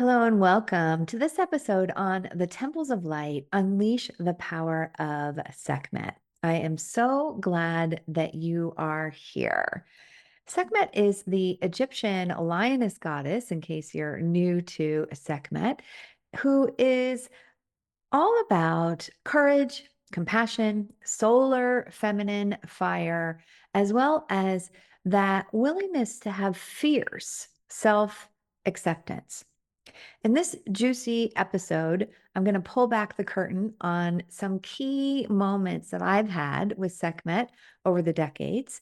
Hello and welcome to this episode on the Temples of Light, Unleash the Power of Sekhmet. I am so glad that you are here. Sekhmet is the Egyptian lioness goddess, in case you're new to Sekhmet, who is all about courage, compassion, solar, feminine fire, as well as that willingness to have fierce self acceptance. In this juicy episode, I'm going to pull back the curtain on some key moments that I've had with Sekhmet over the decades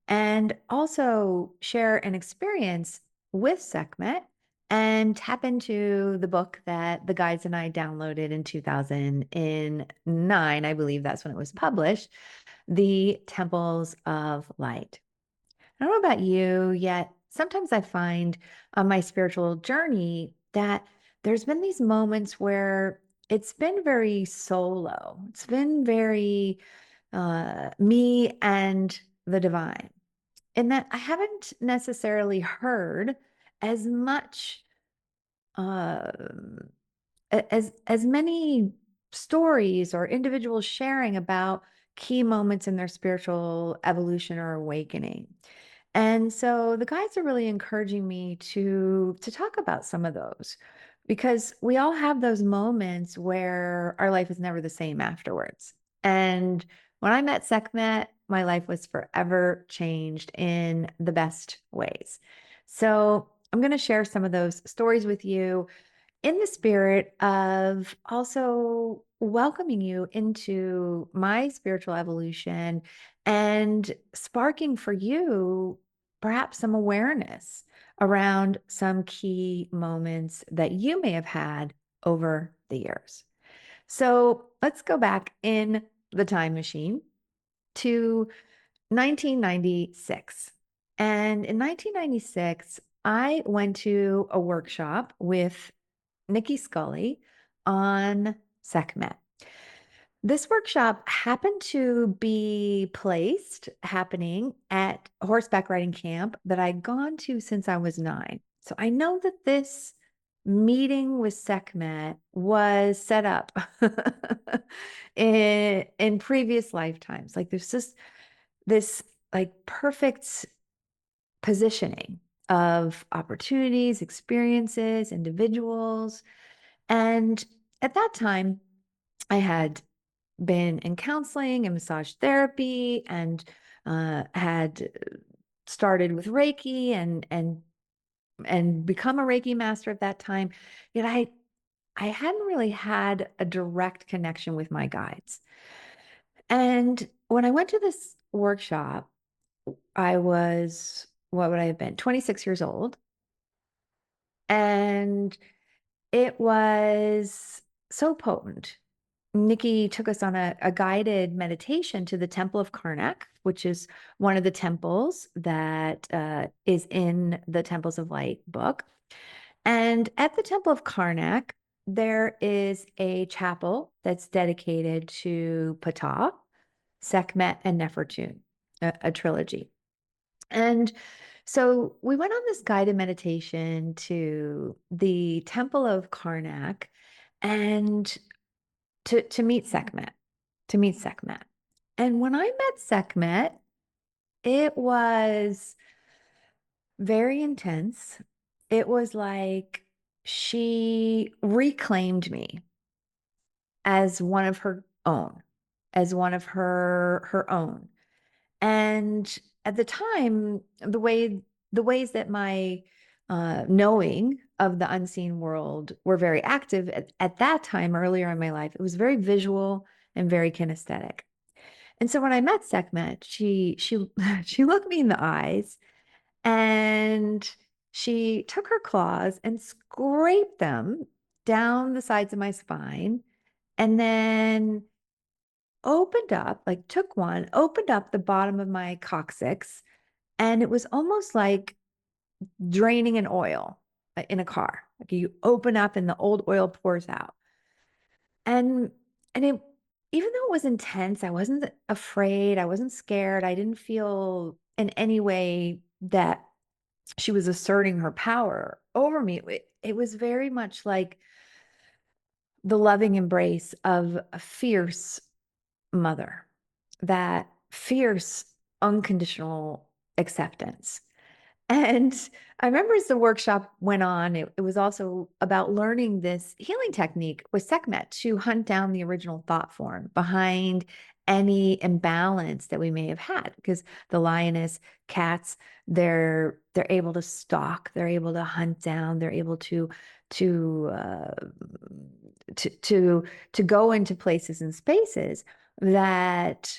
and also share an experience with Sekhmet and tap into the book that the guides and I downloaded in 2009. I believe that's when it was published, The Temples of Light. I don't know about you, yet sometimes I find on my spiritual journey that there's been these moments where it's been very solo. It's been very me and the divine, in that I haven't necessarily heard as much as many stories or individuals sharing about key moments in their spiritual evolution or awakening. And so the guides are really encouraging me to talk about some of those because we all have those moments where our life is never the same afterwards. And when I met Sekhmet, my life was forever changed in the best ways. So I'm going to share some of those stories with you in the spirit of also welcoming you into my spiritual evolution and sparking for you perhaps some awareness around some key moments that you may have had over the years. So let's go back in the time machine to 1996. And in 1996, I went to a workshop with Nikki Scully on Sekhmet. This workshop happened to be happening at horseback riding camp that I'd gone to since I was 9. So I know that this meeting with Sekhmet was set up in previous lifetimes. Like there's just this like perfect positioning of opportunities, experiences, individuals. And at that time, I had been in counseling and massage therapy and had started with Reiki and become a Reiki master at that time. Yet I hadn't really had a direct connection with my guides. And when I went to this workshop, I was, what would I have been? 26 years old. And it was so potent. Nikki took us on a guided meditation to the Temple of Karnak, which is one of the temples that is in the Temples of Light book. And at the Temple of Karnak, there is a chapel that's dedicated to Ptah, Sekhmet, and Nefertun, a trilogy. And so we went on this guided meditation to the Temple of Karnak and to meet Sekhmet, to meet Sekhmet. And when I met Sekhmet, it was very intense. It was like she reclaimed me as one of her own, as one of her own. And at the time, the ways that my knowing of the unseen world were very active at that time earlier in my life, it was very visual and very kinesthetic. And so when I met Sekhmet, she she looked me in the eyes and she took her claws and scraped them down the sides of my spine and then opened up, like took one, opened up the bottom of my coccyx, and it was almost like draining an oil in a car. Like you open up and the old oil pours out. And it, even though it was intense, I wasn't afraid, I wasn't scared, I didn't feel in any way that she was asserting her power over me. It was very much like the loving embrace of a fierce mother, that fierce, unconditional acceptance. And I remember as the workshop went on, it was also about learning this healing technique with Sekhmet to hunt down the original thought form behind any imbalance that we may have had. Because the lioness, cats, they're able to stalk, they're able to hunt down, they're able to uh, to go into places and spaces that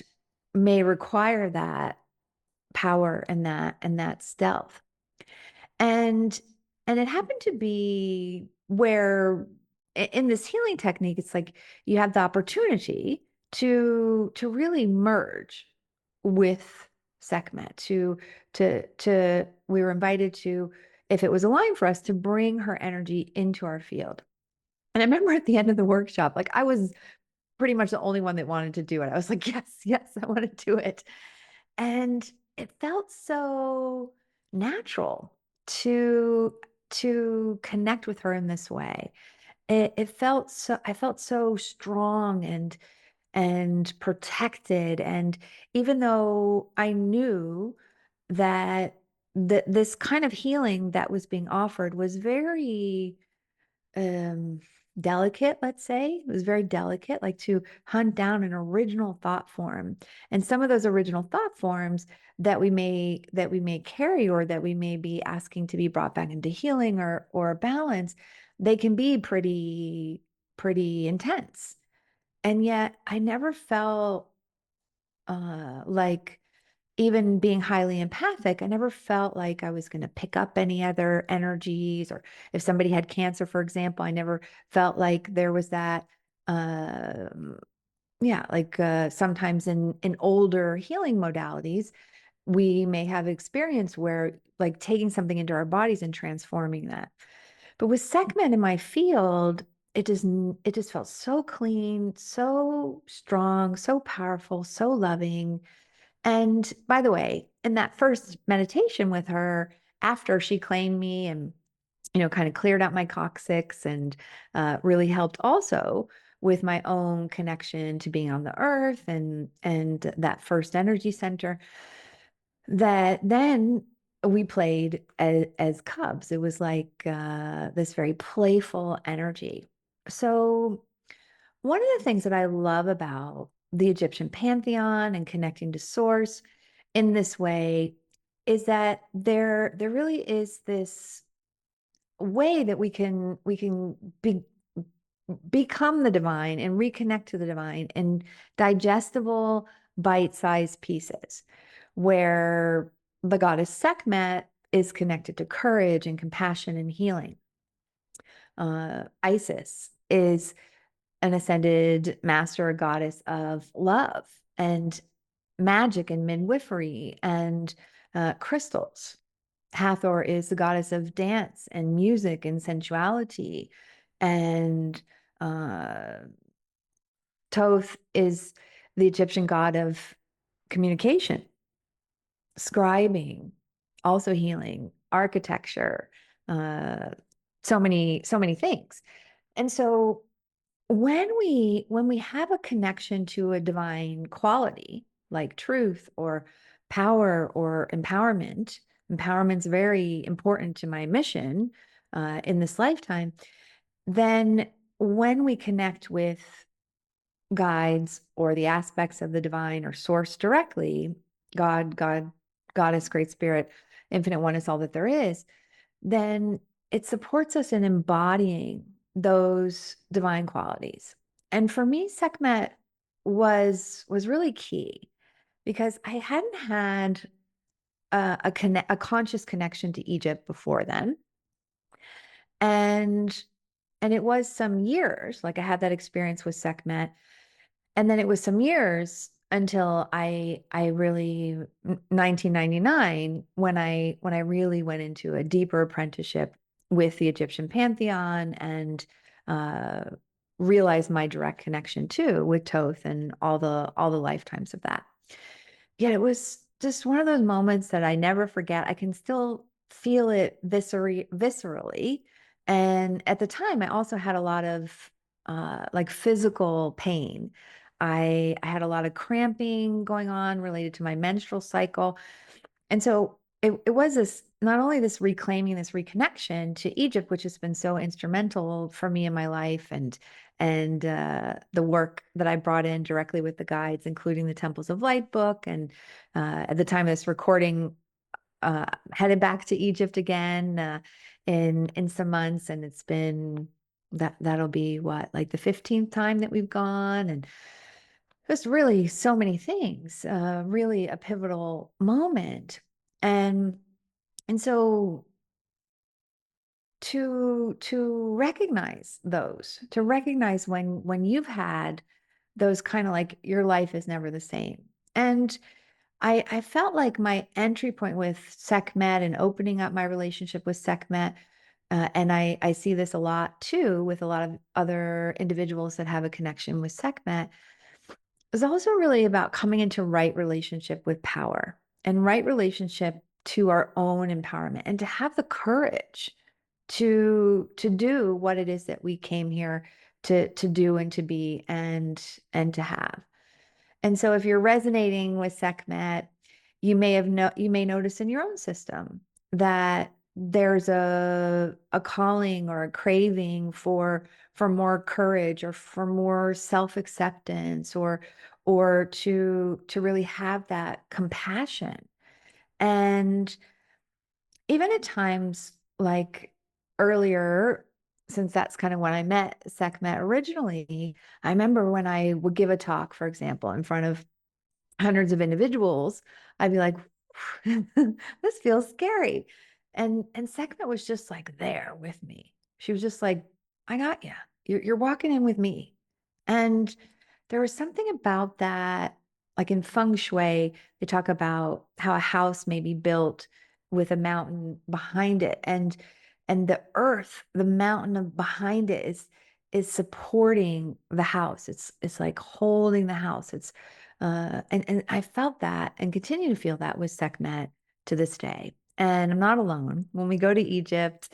may require that power and that stealth. And and it happened to be where in this healing technique, it's like you have the opportunity to really merge with Sekhmet, to we were invited to, if it was aligned for us, to bring her energy into our field. And I remember at the end of the workshop, like I was pretty much the only one that wanted to do it. I was like, yes, yes, I want to do it. And it felt so natural to to connect with her in this way. It felt so, I felt so strong and protected. And even though I knew that this kind of healing that was being offered was very um delicate, let's say. It was very delicate, like to hunt down an original thought form. And some of those original thought forms that we may carry, or that we may be asking to be brought back into healing or balance, they can be pretty intense. And yet I never felt like, even being highly empathic, I never felt like I was going to pick up any other energies. Or if somebody had cancer, for example, I never felt like there was that. Yeah, like sometimes in older healing modalities, we may have experience where like taking something into our bodies and transforming that. But with Sekhmet in my field, it just felt so clean, so strong, so powerful, so loving. And by the way, in that first meditation with her, after she claimed me and, kind of cleared out my coccyx, and really helped also with my own connection to being on the earth and that first energy center, that then we played as cubs. It was like this very playful energy. So one of the things that I love about the Egyptian pantheon and connecting to source in this way is that there really is this way that we can become the divine and reconnect to the divine in digestible, bite-sized pieces, where the goddess Sekhmet is connected to courage and compassion and healing. Isis is an ascended master, a goddess of love and magic and midwifery and crystals. Hathor is the goddess of dance and music and sensuality. And uh, Thoth is the Egyptian god of communication, scribing, also healing, architecture, uh, so many things. And so when we have a connection to a divine quality like truth or power or empowerment, empowerment's very important to my mission in this lifetime. Then when we connect with guides or the aspects of the divine or source directly, God, Goddess, Great Spirit, Infinite Oneness, all that there is, then it supports us in embodying those divine qualities. And for me, Sekhmet was really key, because I hadn't had a conscious connection to Egypt before then. And it was some years, like I had that experience with Sekhmet. And then it was some years until I really 1999, when I really went into a deeper apprenticeship with the Egyptian pantheon, and uh, realized my direct connection too with Thoth and all the lifetimes of that. Yet it was just one of those moments that I never forget. I can still feel it viscerally. And at the time, I also had a lot of like physical pain. I had a lot of cramping going on related to my menstrual cycle. And so it was this, not only this reclaiming, this reconnection to Egypt, which has been so instrumental for me in my life, and the work that I brought in directly with the guides, including the Temples of Light book. And at the time of this recording, headed back to Egypt again in some months, and it's been that'll be what, like the 15th time that we've gone, and just really so many things, really a pivotal moment. And and so to recognize those, to recognize when you've had those kind of like your life is never the same. And I felt like my entry point with Sekhmet and opening up my relationship with Sekhmet, and I see this a lot too with a lot of other individuals that have a connection with Sekhmet, is also really about coming into right relationship with power and right relationship to our own empowerment, and to have the courage to do what it is that we came here to do and to be and to have. And so if you're resonating with Sekhmet, you may notice in your own system that there's a calling or a craving for more courage or for more self-acceptance, or to really have that compassion. And even at times like earlier, since that's kind of when I met Sekhmet originally, I remember when I would give a talk, for example, in front of hundreds of individuals, I'd be like, this feels scary. And Sekhmet was just like there with me. She was just like, I got you. You're walking in with me. And there was something about that, like in feng shui, they talk about how a house may be built with a mountain behind it. And the earth, the mountain of behind it is supporting the house. It's like holding the house. And I felt that and continue to feel that with Sekhmet to this day. And I'm not alone. When we go to Egypt,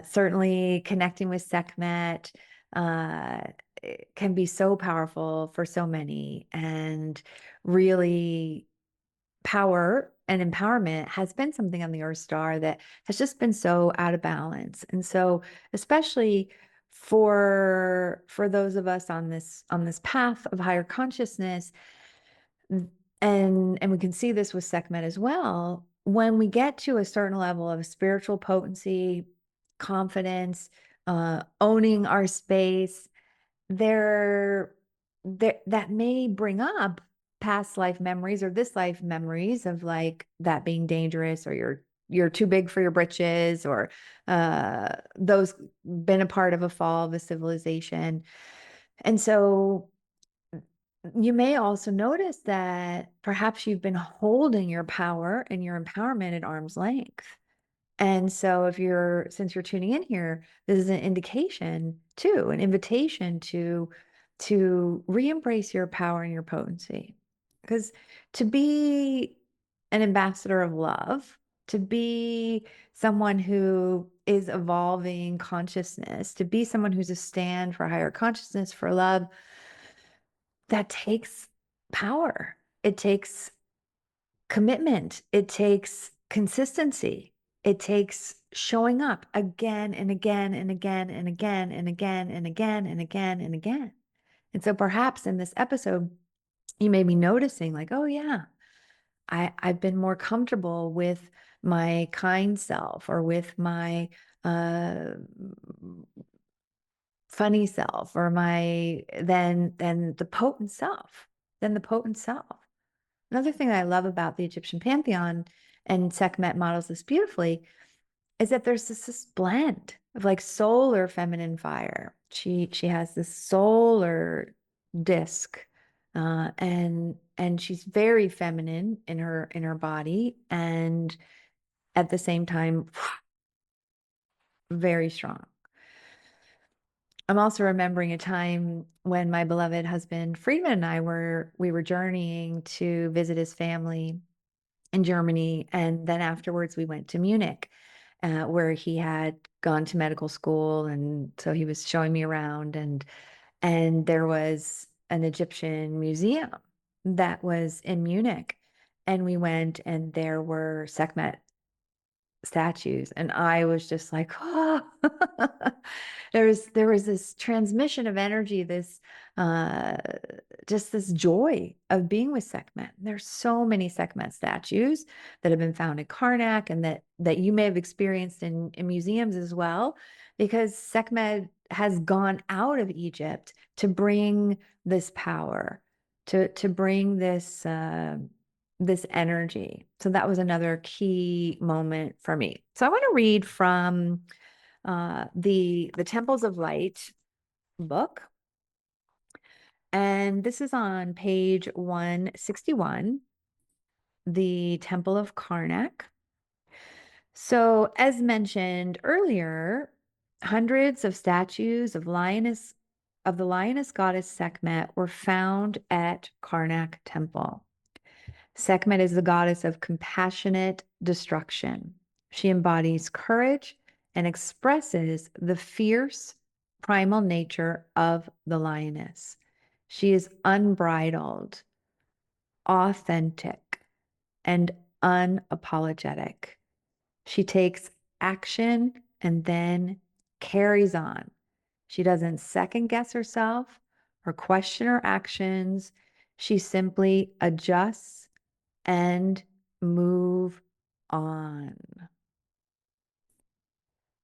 certainly connecting with Sekhmet uh, it can be so powerful for so many. And really, power and empowerment has been something on the Earth Star that has just been so out of balance. And so, especially for those of us on this path of higher consciousness, and we can see this with Sekhmet as well, when we get to a certain level of spiritual potency, confidence, owning our space, there, that may bring up past life memories or this life memories of like that being dangerous, or you're too big for your britches, or those been a part of a fall of a civilization. And so you may also notice that perhaps you've been holding your power and your empowerment at arm's length. And so since you're tuning in here, this is an indication too, an invitation to re-embrace your power and your potency. Because to be an ambassador of love, to be someone who is evolving consciousness, to be someone who's a stand for higher consciousness, for love, that takes power. It takes commitment. It takes consistency. It takes showing up again and again and again and again and again and again and again and again. And so perhaps in this episode, you may be noticing like, oh yeah, I've been more comfortable with my kind self, or with my uh funny self, or my than the potent self, than the potent self. Another thing that I love about the Egyptian pantheon, and Sekhmet models this beautifully, is that there's this blend of like solar feminine fire. She has this solar disc, and she's very feminine in her body, and at the same time very strong. I'm also remembering a time when my beloved husband Friedman and we were journeying to visit his family in Germany. And then afterwards, we went to Munich, where he had gone to medical school. And so he was showing me around, and there was an Egyptian museum that was in Munich. And we went, and there were Sekhmet statues, and I was just like, oh. There was this transmission of energy, this uh just this joy of being with Sekhmet. There's so many Sekhmet statues that have been found in Karnak, and that you may have experienced in museums as well, because Sekhmet has gone out of Egypt to bring this power, to bring this energy. So that was another key moment for me. So I want to read from the Temples of Light book, and this is on page 161, the Temple of Karnak. So, as mentioned earlier, hundreds of statues of the lioness goddess Sekhmet were found at Karnak Temple. Sekhmet is the goddess of compassionate destruction. She embodies courage and expresses the fierce primal nature of the lioness. She is unbridled, authentic, and unapologetic. She takes action and then carries on. She doesn't second guess herself or question her actions. She simply adjusts and move on.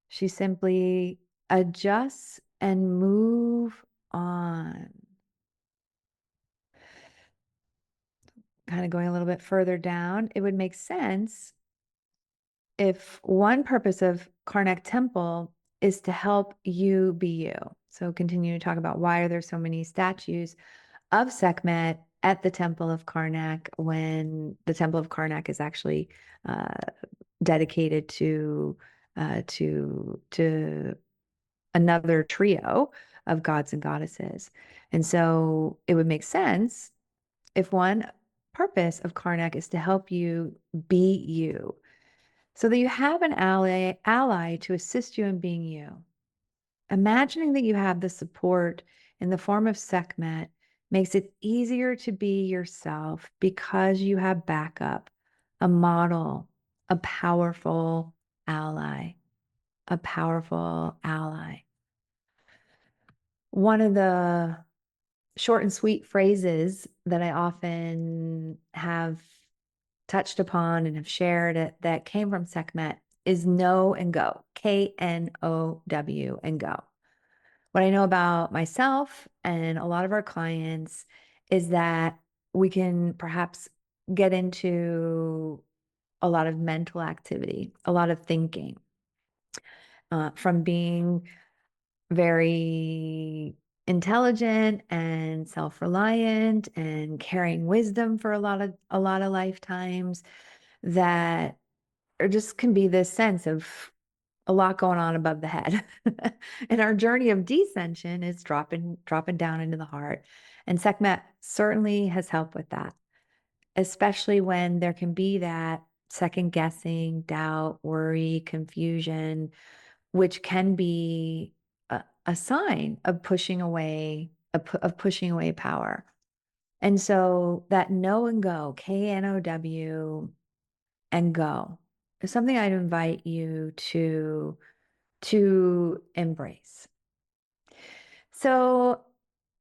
She simply adjusts and move on. Kind of going a little bit further down, it would make sense if one purpose of Karnak Temple is to help you be you. So continue to talk about why are there so many statues of Sekhmet at the Temple of Karnak, when the Temple of Karnak is actually uh, dedicated to another trio of gods and goddesses. And so it would make sense if one purpose of Karnak is to help you be you, so that you have an ally to assist you in being you. Imagining that you have the support in the form of Sekhmet makes it easier to be yourself, because you have backup, a model, a powerful ally, a powerful ally. One of the short and sweet phrases that I often have touched upon and have shared that came from Sekhmet is know and go, KNOW, and go. What I know about myself and a lot of our clients is that we can perhaps get into a lot of mental activity, a lot of thinking, from being very intelligent and self-reliant and carrying wisdom for a lot of lifetimes, that or just can be this sense of a lot going on above the head. And our journey of descension is dropping down into the heart. And Sekhmet certainly has helped with that, especially when there can be that second guessing, doubt, worry, confusion, which can be a sign of pushing away power. And so that know and go, KNOW, and go, is something I'd invite you to embrace. So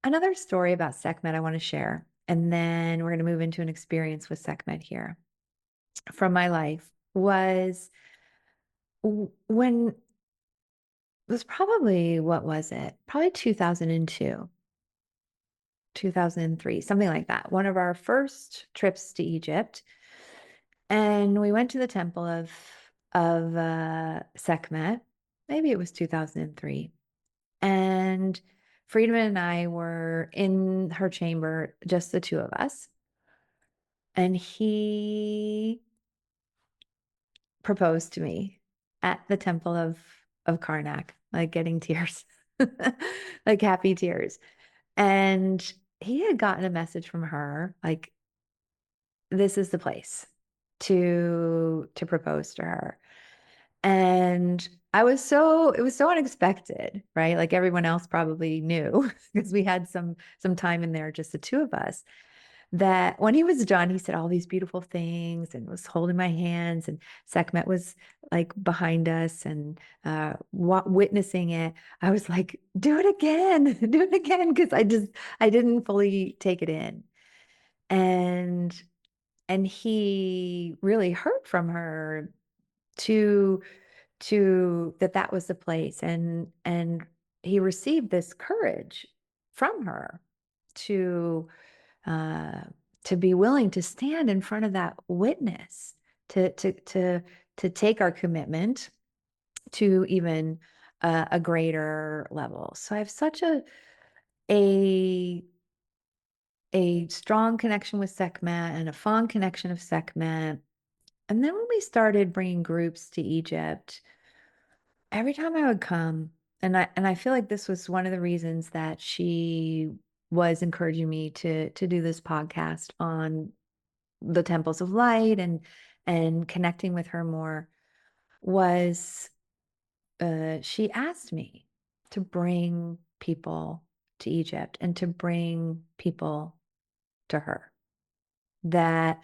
another story about Sekhmet I want to share, and then we're going to move into an experience with Sekhmet here from my life, was when it was probably, what was it? Probably 2002, 2003, something like that. One of our first trips to Egypt. And we went to the temple of Sekhmet. Maybe it was 2003. And Friedman and I were in her chamber, just the two of us. And he proposed to me at the temple of Karnak, like getting tears, like happy tears. And he had gotten a message from her, like, this is the place. to propose to her. And it was so unexpected, right? Like everyone else probably knew because we had some time in there, just the two of us, that when he was done, he said all these beautiful things and was holding my hands, and Sekhmet was like behind us and witnessing it. I was like, do it again, do it again, because I didn't fully take it in. And he really heard from her to that was the place, and he received this courage from her to uh be willing to stand in front of that witness, to take our commitment to even a greater level. So I have such a strong connection with Sekhmet and a fond connection of Sekhmet. And then when we started bringing groups to Egypt, every time I would come, and I feel like this was one of the reasons that she was encouraging me to do this podcast on the temples of light and connecting with her more, was she asked me to bring people to Egypt and to bring people to her. That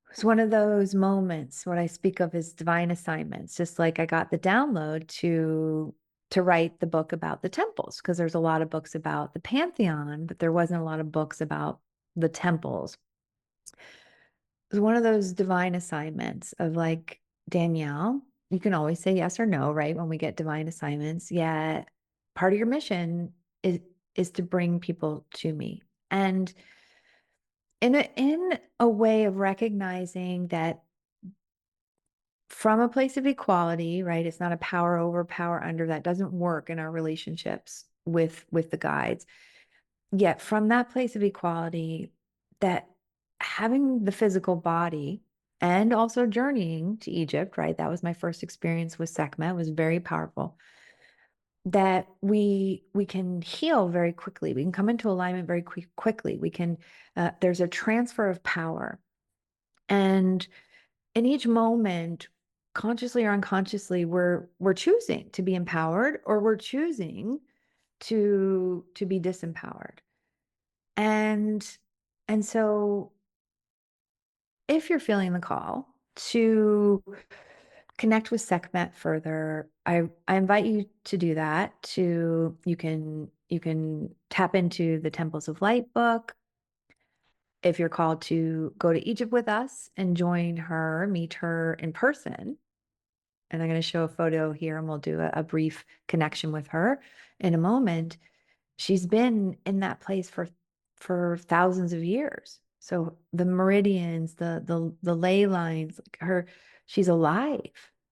was one of those moments. What I speak of as divine assignments, just like I got the download to write the book about the temples, because there's a lot of books about the pantheon, but there wasn't a lot of books about the temples. It was one of those divine assignments of like, Danielle, you can always say yes or no, right? When we get divine assignments, yet part of your mission is to bring people to me. And in a way of recognizing that from a place of equality, right? It's not a power over, power under. That doesn't work in our relationships with the guides. Yet from that place of equality, that having the physical body and also journeying to Egypt, right? That was my first experience with Sekhmet. It was very powerful. That we can heal very quickly. We can come into alignment very quickly. We can. There's a transfer of power, and in each moment, consciously or unconsciously, we're choosing to be empowered, or we're choosing to be disempowered. And so if you're feeling the call to connect with Sekhmet further, I invite you to do that. You can tap into the Temples of Light book. If you're called to go to Egypt with us and join her, meet her in person, and I'm going to show a photo here, and we'll do a brief connection with her in a moment. She's been in that place for thousands of years. So the meridians, the ley lines, like her, she's alive.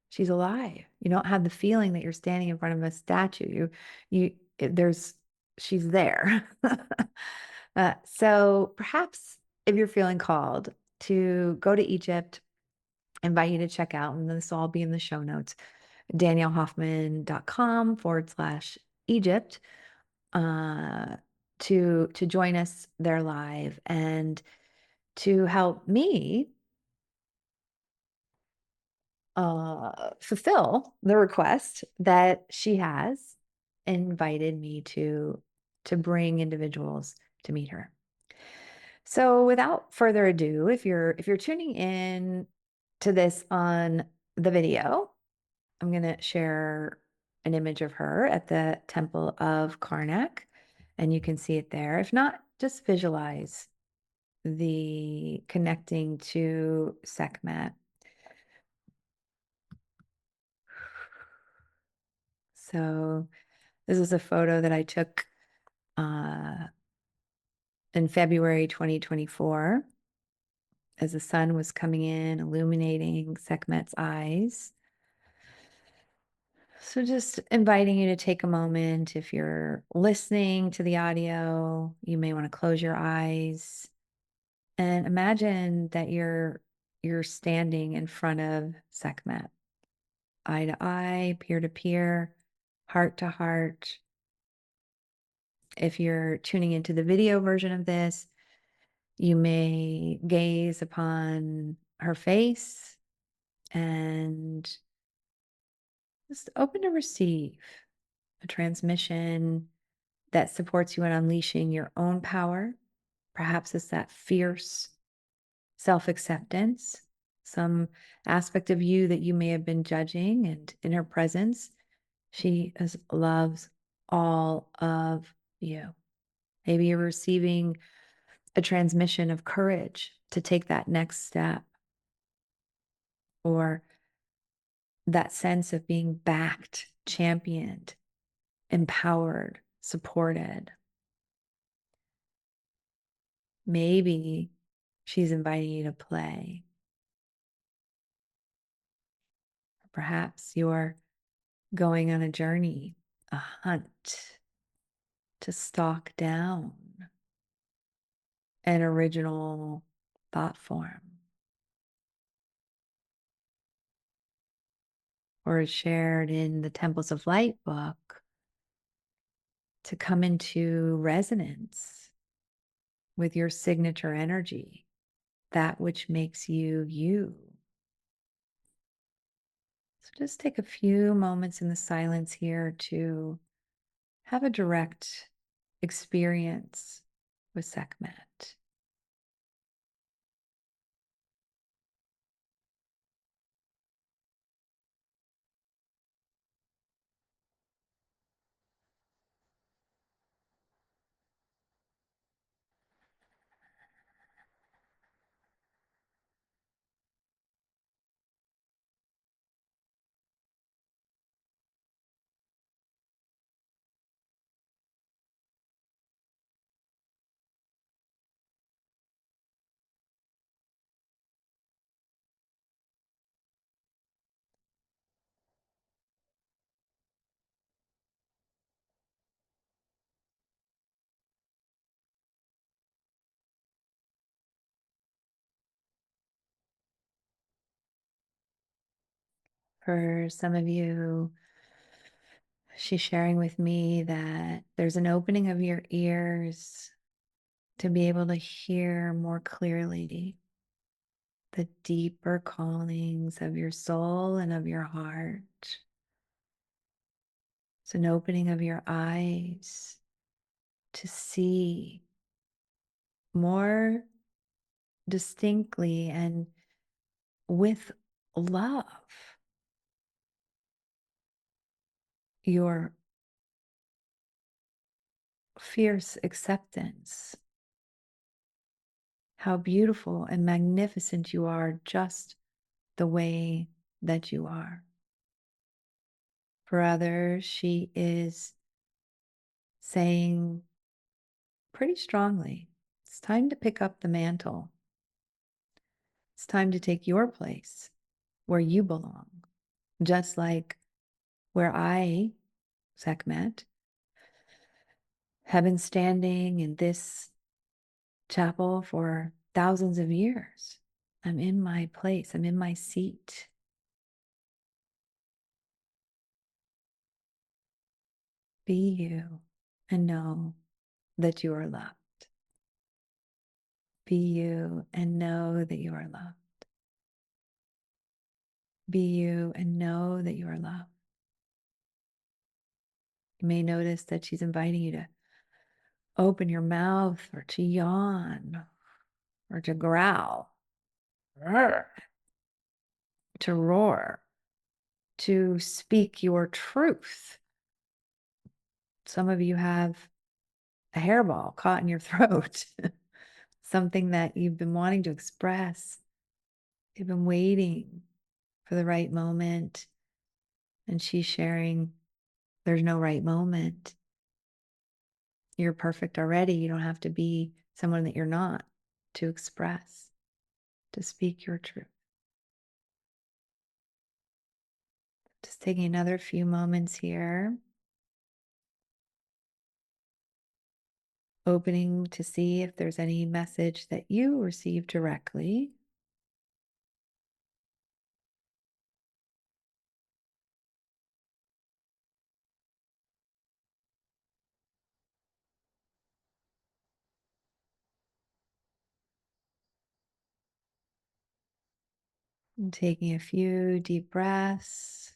She's alive. You don't have the feeling that you're standing in front of a statue. There's, she's there. So perhaps if you're feeling called to go to Egypt, I invite you to check out, and this will all be in the show notes, daniellehoffman.com/Egypt, to join us there live and to help me fulfill the request that she has invited me to bring individuals to meet her. So without further ado, if you're tuning in to this on the video, I'm going to share an image of her at the Temple of Karnak, and you can see it there. If not, just visualize the connecting to Sekhmet. So this is a photo that I took in February 2024 as the sun was coming in, illuminating Sekhmet's eyes. So just inviting you to take a moment. If you're listening to the audio, you may want to close your eyes and imagine that you're standing in front of Sekhmet, eye to eye, peer to peer, heart to heart. If you're tuning into the video version of this, you may gaze upon her face and just open to receive a transmission that supports you in unleashing your own power. Perhaps it's that fierce self acceptance, some aspect of you that you may have been judging, and in her presence, loves all of you. Maybe you're receiving a transmission of courage to take that next step, or that sense of being backed, championed, empowered, supported. Maybe she's inviting you to play. Perhaps you're going on a journey, a hunt to stalk down an original thought form, or is shared in the Temples of Light book to come into resonance with your signature energy, that which makes you you. So just take a few moments in the silence here to have a direct experience with Sekhmet. For some of you, she's sharing with me that there's an opening of your ears to be able to hear more clearly the deeper callings of your soul and of your heart. It's an opening of your eyes to see more distinctly and with love your fierce acceptance, how beautiful and magnificent you are just the way that you are. For others, she is saying pretty strongly, it's time to pick up the mantle. It's time to take your place where you belong, just like where I, Sekhmet, have been standing in this chapel for thousands of years. I'm in my place, I'm in my seat. Be you and know that you are loved. Be you and know that you are loved. Be you and know that you are loved. You may notice that she's inviting you to open your mouth or to yawn or to growl, to roar, to speak your truth. Some of you have a hairball caught in your throat, something that you've been wanting to express. You've been waiting for the right moment, and she's sharing there's no right moment. You're perfect already. You don't have to be someone that you're not to express, to speak your truth. Just taking another few moments here, opening to see if there's any message that you receive directly. And taking a few deep breaths.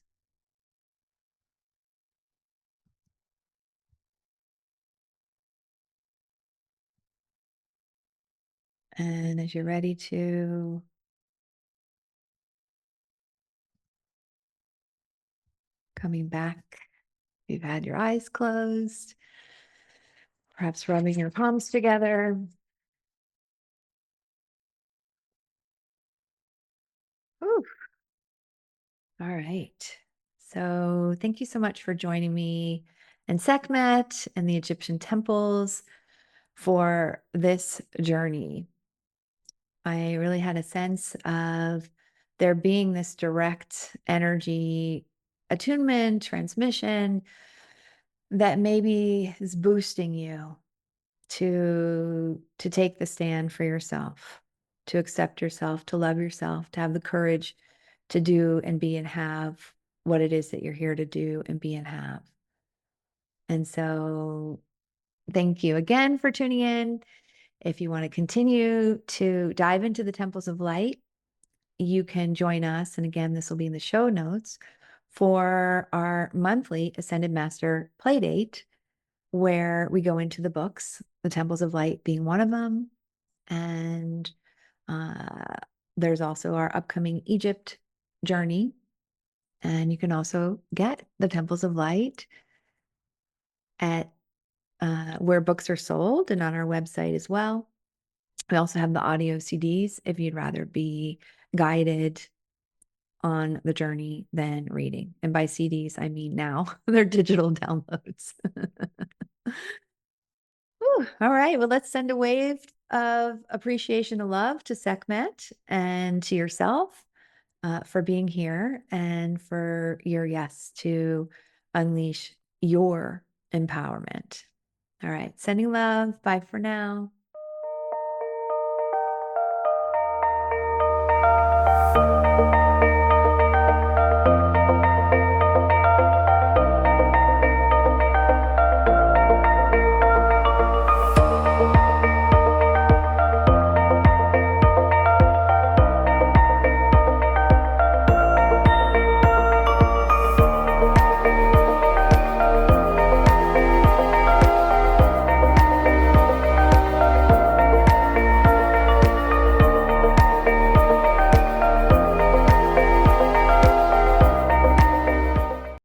And as you're ready to, coming back, you've had your eyes closed, perhaps rubbing your palms together. Whew. All right. So thank you so much for joining me in Sekhmet and the Egyptian temples for this journey. I really had a sense of there being this direct energy attunement, transmission that maybe is boosting you to take the stand for yourself, to accept yourself, to love yourself, to have the courage to do and be and have what it is that you're here to do and be and have. And so thank you again for tuning in. If you want to continue to dive into the temples of light, you can join us. And again, this will be in the show notes for our monthly Ascended Master Playdate, where we go into the books, the Temples of Light being one of them. And there's also our upcoming Egypt journey. And you can also get the Temples of Light at where books are sold and on our website as well. We also have the audio CDs if you'd rather be guided on the journey than reading. And by CDs, I mean now they're digital downloads. Whew, all right. Well, let's send a wave of appreciation and love to Sekhmet and to yourself for being here and for your yes to unleash your empowerment. All right. Sending love. Bye for now.